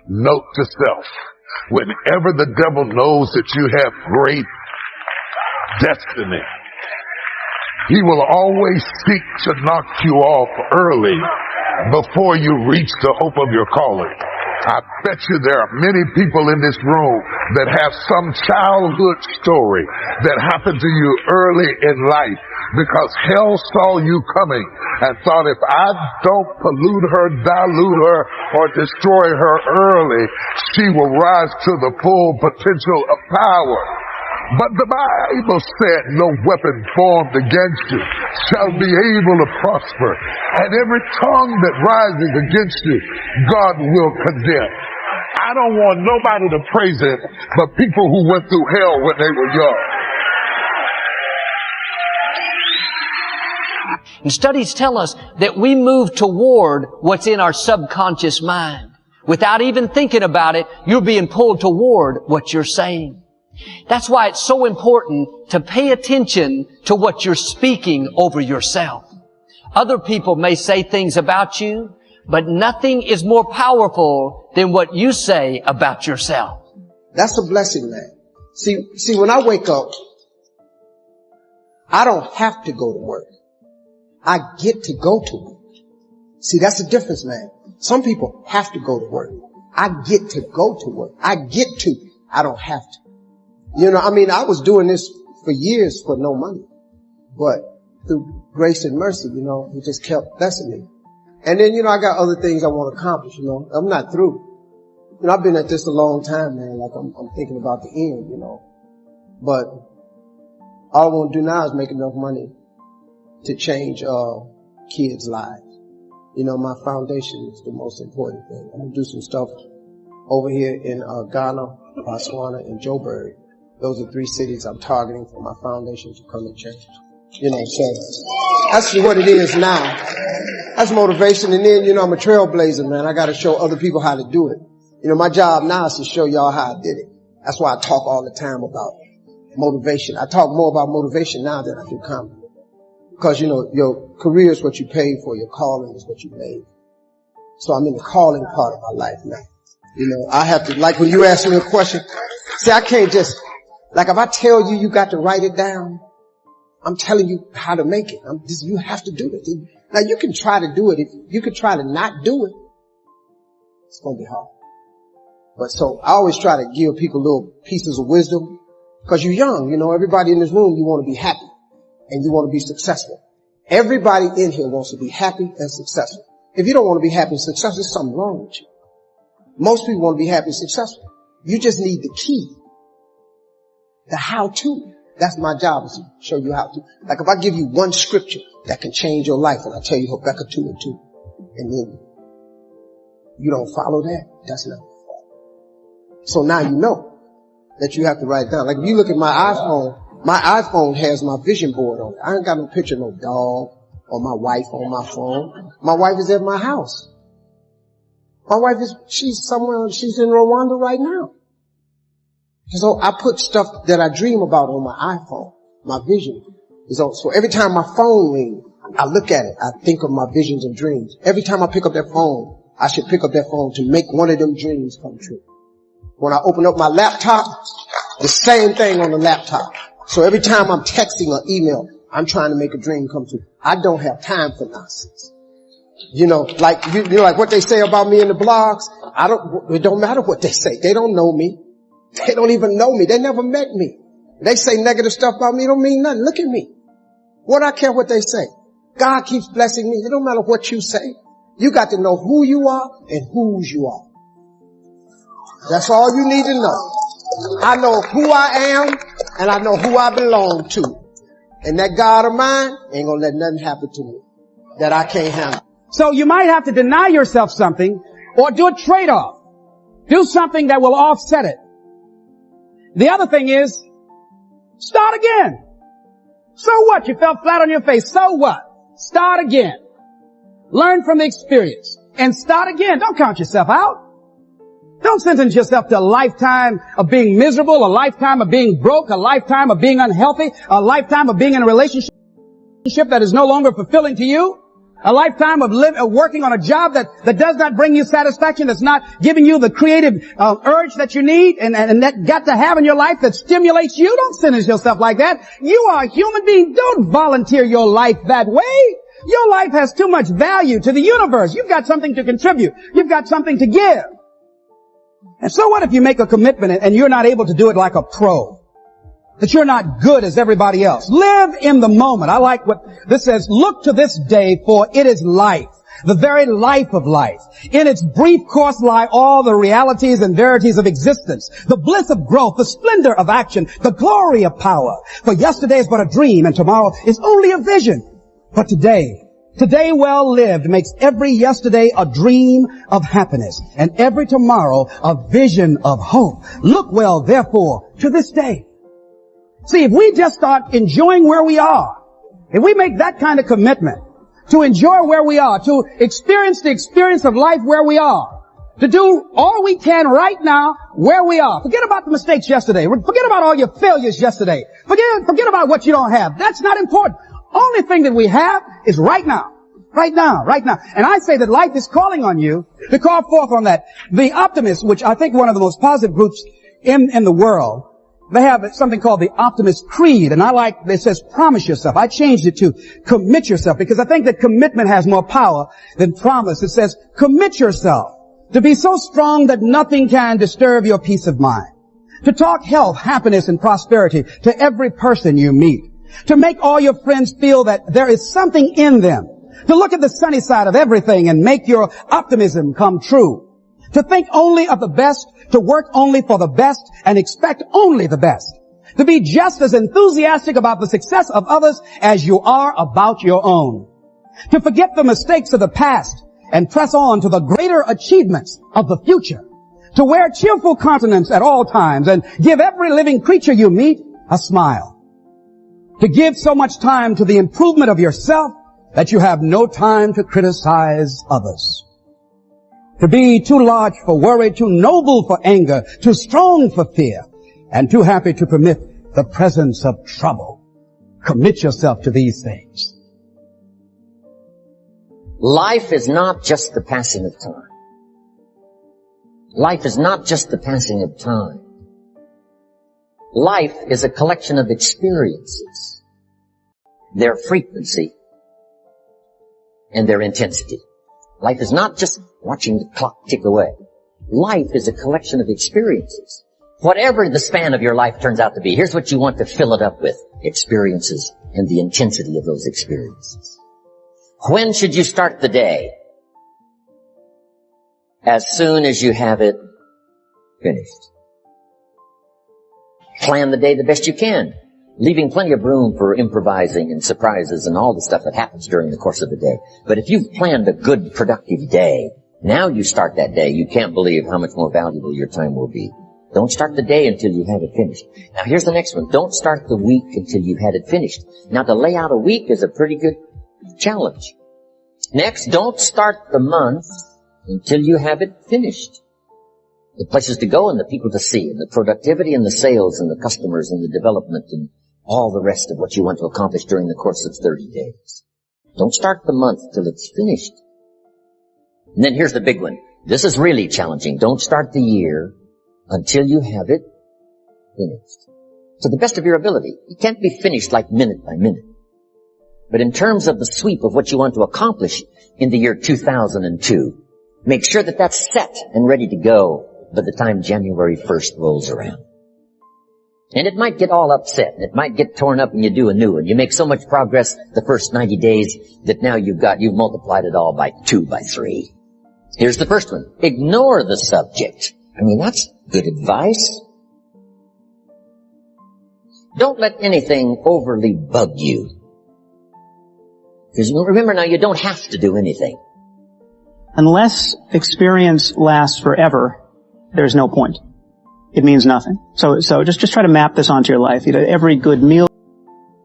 Note to self, whenever the devil knows that you have great destiny, he will always seek to knock you off early before you reach the hope of your calling. I bet you there are many people in this room that have some childhood story that happened to you early in life because hell saw you coming and thought, if I don't pollute her, dilute her, or destroy her early, she will rise to the full potential of power. But the Bible said, no weapon formed against you shall be able to prosper. And every tongue that rises against you, God will condemn. I don't want nobody to praise it, but people who went through hell when they were young. And studies tell us that we move toward what's in our subconscious mind. Without even thinking about it, you're being pulled toward what you're saying. That's why it's so important to pay attention to what you're speaking over yourself. Other people may say things about you, but nothing is more powerful than what you say about yourself. That's a blessing, man. See, when I wake up, I don't have to go to work. I get to go to work. See, that's the difference, man. Some people have to go to work. I get to go to work. I don't have to. You know, I mean, I was doing this for years for no money, but through grace and mercy, you know, he just kept blessing me. And then, you know, I got other things I want to accomplish, you know. I'm not through. You know, I've been at this a long time, man. Like, I'm thinking about the end, you know. But all I want to do now is make enough money to change kids' lives. You know, my foundation is the most important thing. I'm going to do some stuff over here in Ghana, Botswana, and Joburg. Those are 3 cities I'm targeting for my foundation to come and change. You know, so that's what it is now. That's motivation. And then, you know, I'm a trailblazer, man. I got to show other people how to do it. You know, my job now is to show y'all how I did it. That's why I talk all the time about motivation. I talk more about motivation now than I do comedy. Because, you know, your career is what you paid for. Your calling is what you made. So I'm in the calling part of my life now. You know, I have to, like when you ask me a question, see, I can't just, like if I tell you, you got to write it down, I'm telling you how to make it. You have to do it. Now you can try to do it. If you could try to not do it, it's going to be hard. But so I always try to give people little pieces of wisdom because you're young. You know, everybody in this room, you want to be happy and you want to be successful. Everybody in here wants to be happy and successful. If you don't want to be happy and successful, there's something wrong with you. Most people want to be happy and successful. You just need the key. The how-to. That's my job, is to show you how to. Like if I give you one scripture that can change your life and I tell you Habakkuk 2 and 2, and then you don't follow that, that's not my fault. So now you know that you have to write it down. Like if you look at my iPhone has my vision board on it. I ain't got no picture of no dog or my wife on my phone. My wife is at my house. My wife she's in Rwanda right now. So I put stuff that I dream about on my iPhone. My vision is on. So every time my phone rings, I look at it. I think of my visions and dreams. Every time I pick up that phone, I should pick up that phone to make one of them dreams come true. When I open up my laptop, the same thing on the laptop. So every time I'm texting or email, I'm trying to make a dream come true. I don't have time for nonsense. You know, like, you know, like what they say about me in the blogs. It don't matter what they say. They don't know me. They don't even know me. They never met me. They say negative stuff about me. It don't mean nothing. Look at me. What I care what they say. God keeps blessing me. It don't matter what you say. You got to know who you are and whose you are. That's all you need to know. I know who I am and I know who I belong to. And that God of mine ain't gonna let nothing happen to me that I can't handle. So you might have to deny yourself something or do a trade-off. Do something that will offset it. The other thing is, start again. So what? You fell flat on your face. So what? Start again. Learn from the experience and start again. Don't count yourself out. Don't sentence yourself to a lifetime of being miserable, a lifetime of being broke, a lifetime of being unhealthy, a lifetime of being in a relationship that is no longer fulfilling to you. A lifetime of working on a job that does not bring you satisfaction, that's not giving you the creative urge that you need and that got to have in your life that stimulates you. Don't sentence yourself like that. You are a human being. Don't volunteer your life that way. Your life has too much value to the universe. You've got something to contribute. You've got something to give. And so what if you make a commitment and you're not able to do it like a pro? That you're not good as everybody else. Live in the moment. I like what this says. Look to this day, for it is life, the very life of life. In its brief course lie all the realities and verities of existence, the bliss of growth, the splendor of action, the glory of power. For yesterday is but a dream, and tomorrow is only a vision. But today well lived makes every yesterday a dream of happiness, and every tomorrow a vision of hope. Look well, therefore, to this day. See, if we just start enjoying where we are, if we make that kind of commitment to enjoy where we are, to experience the experience of life where we are, to do all we can right now where we are. Forget about the mistakes yesterday. Forget about all your failures yesterday. Forget about what you don't have. That's not important. Only thing that we have is right now. Right now, right now. And I say that life is calling on you to call forth on that. The optimists, which I think one of the most positive groups in the world, they have something called the Optimist Creed, and it says promise yourself. I changed it to commit yourself, because I think that commitment has more power than promise. It says commit yourself to be so strong that nothing can disturb your peace of mind. To talk health, happiness, and prosperity to every person you meet. To make all your friends feel that there is something in them. To look at the sunny side of everything and make your optimism come true. To think only of the best, to work only for the best, and expect only the best. To be just as enthusiastic about the success of others as you are about your own. To forget the mistakes of the past and press on to the greater achievements of the future. To wear cheerful countenance at all times and give every living creature you meet a smile. To give so much time to the improvement of yourself that you have no time to criticize others. To be too large for worry, too noble for anger, too strong for fear, and too happy to permit the presence of trouble. Commit yourself to these things. Life is not just the passing of time. Life is not just the passing of time. Life is a collection of experiences, their frequency, and their intensity. Life is not just watching the clock tick away. Life is a collection of experiences. Whatever the span of your life turns out to be, here's what you want to fill it up with. Experiences and the intensity of those experiences. When should you start the day? As soon as you have it finished. Plan the day the best you can, leaving plenty of room for improvising and surprises and all the stuff that happens during the course of the day. But if you've planned a good, productive day, now you start that day, you can't believe how much more valuable your time will be. Don't start the day until you have it finished. Now here's the next one. Don't start the week until you've had it finished. Now to lay out a week is a pretty good challenge. Next, don't start the month until you have it finished. The places to go and the people to see, and the productivity and the sales and the customers and the development and all the rest of what you want to accomplish during the course of 30 days. Don't start the month till it's finished. And then here's the big one. This is really challenging. Don't start the year until you have it finished. To the best of your ability. It can't be finished like minute by minute. But in terms of the sweep of what you want to accomplish in the year 2002, make sure that that's set and ready to go by the time January 1st rolls around. And it might get all upset. It might get torn up and you do a new one. You make so much progress the first 90 days that now you've multiplied it all by 2, by 3. Here's the first one. Ignore the subject. I mean, that's good advice. Don't let anything overly bug you. Because remember now, you don't have to do anything. Unless experience lasts forever, there's no point. It means nothing. So just try to map this onto your life. You know, every good meal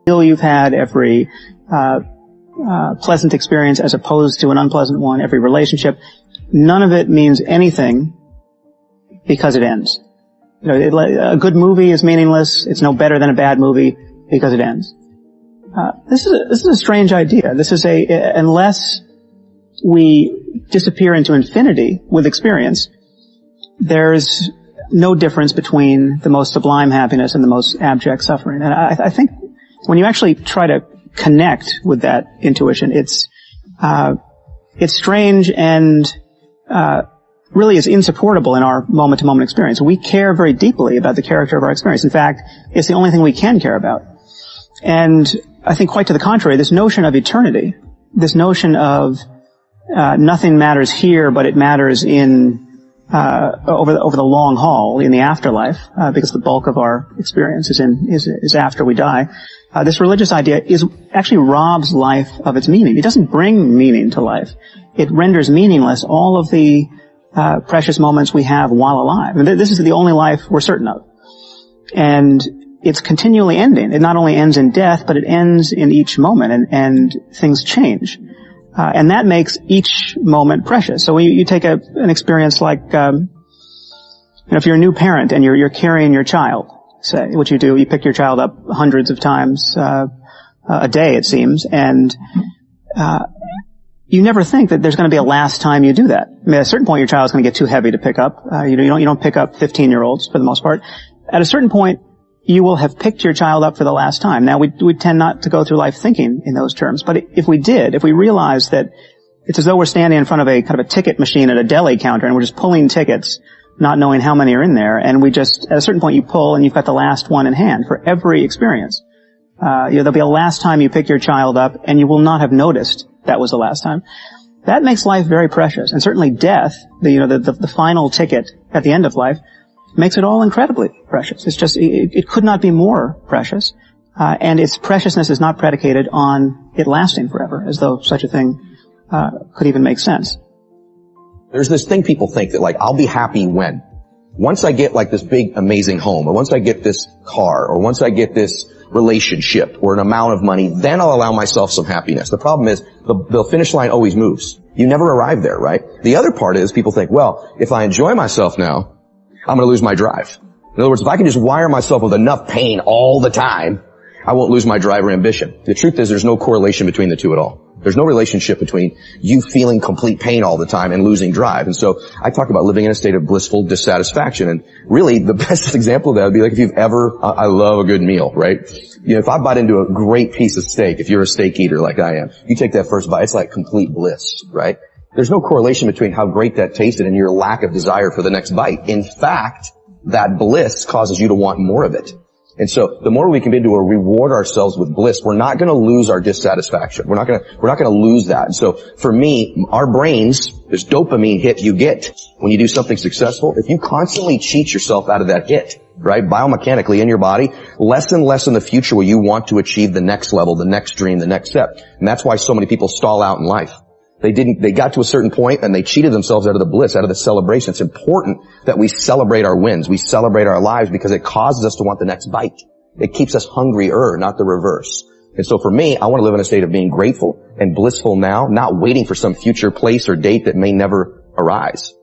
you've had, every pleasant experience as opposed to an unpleasant one, every relationship, none of it means anything because it ends. You know, a good movie is meaningless. It's no better than a bad movie because it ends. This is a strange idea. This is unless we disappear into infinity with experience, there's no difference between the most sublime happiness and the most abject suffering. And I think when you actually try to connect with that intuition, it's strange and really is insupportable in our moment-to-moment experience. We care very deeply about the character of our experience. In fact, it's the only thing we can care about. And I think quite to the contrary, this notion of eternity, this notion of nothing matters here, but it matters in over the long haul, in the afterlife, because the bulk of our experience is after we die. This religious idea actually robs life of its meaning. It doesn't bring meaning to life. It renders meaningless all of the precious moments we have while alive. And this is the only life we're certain of. And it's continually ending. It not only ends in death, but it ends in each moment, and things change. And that makes each moment precious. So when you take an experience like, if you're a new parent and you're carrying your child, say, what you do, you pick your child up hundreds of times a day, it seems, and you never think that there's going to be a last time you do that. I mean, at a certain point, your child's going to get too heavy to pick up. You don't pick up 15-year-olds for the most part. At a certain point, you will have picked your child up for the last time. Now, we tend not to go through life thinking in those terms, but if we realized that it's as though we're standing in front of a kind of a ticket machine at a deli counter and we're just pulling tickets, not knowing how many are in there, and at a certain point you pull and you've got the last one in hand for every experience. There'll be a last time you pick your child up and you will not have noticed that was the last time. That makes life very precious, and certainly death, the final ticket at the end of life, makes it all incredibly precious. It's just, it could not be more precious, and its preciousness is not predicated on it lasting forever, as though such a thing could even make sense. There's this thing people think that, like, I'll be happy when? Once I get, like, this big, amazing home, or once I get this car, or once I get this relationship, or an amount of money, then I'll allow myself some happiness. The problem is, the finish line always moves. You never arrive there, right? The other part is, people think, well, if I enjoy myself now, I'm going to lose my drive. In other words, if I can just wire myself with enough pain all the time, I won't lose my drive or ambition. The truth is, there's no correlation between the two at all. There's no relationship between you feeling complete pain all the time and losing drive. And so I talk about living in a state of blissful dissatisfaction. And really, the best example of that would be like if you've ever, I love a good meal, right? If I bite into a great piece of steak, if you're a steak eater like I am, you take that first bite, it's like complete bliss, right? There's no correlation between how great that tasted and your lack of desire for the next bite. In fact, that bliss causes you to want more of it. And so the more we can begin to reward ourselves with bliss, we're not going to lose our dissatisfaction. We're not going to lose that. And so for me, our brains, this dopamine hit you get when you do something successful, if you constantly cheat yourself out of that hit, right, biomechanically in your body, less and less in the future will you want to achieve the next level, the next dream, the next step. And that's why so many people stall out in life. They got to a certain point and they cheated themselves out of the bliss, out of the celebration. It's important that we celebrate our wins. We celebrate our lives because it causes us to want the next bite. It keeps us hungrier, not the reverse. And so for me, I want to live in a state of being grateful and blissful now, not waiting for some future place or date that may never arise.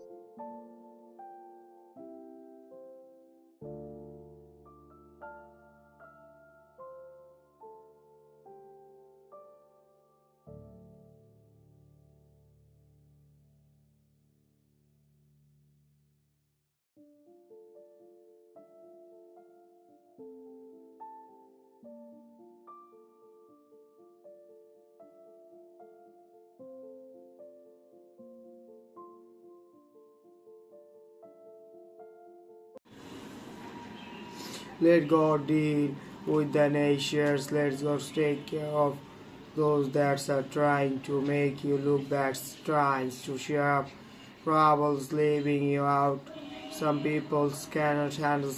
Let God deal with the nations. Let God take care of those that are trying to make you look bad, trying to share up troubles, leaving you out. Some people cannot handle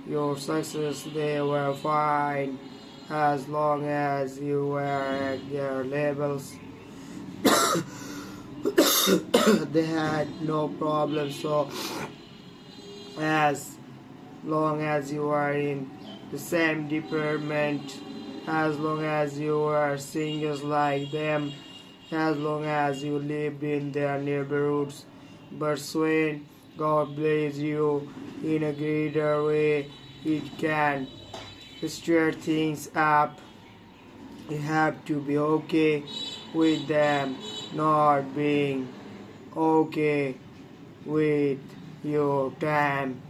your success. They were fine as long as you were at their levels. They had no problem. So as long as you are in the same department, as long as you are singers like them, as long as you lived in their neighborhoods. But when God bless you in a greater way, it can stir things up. You have to be okay with them not being okay with your time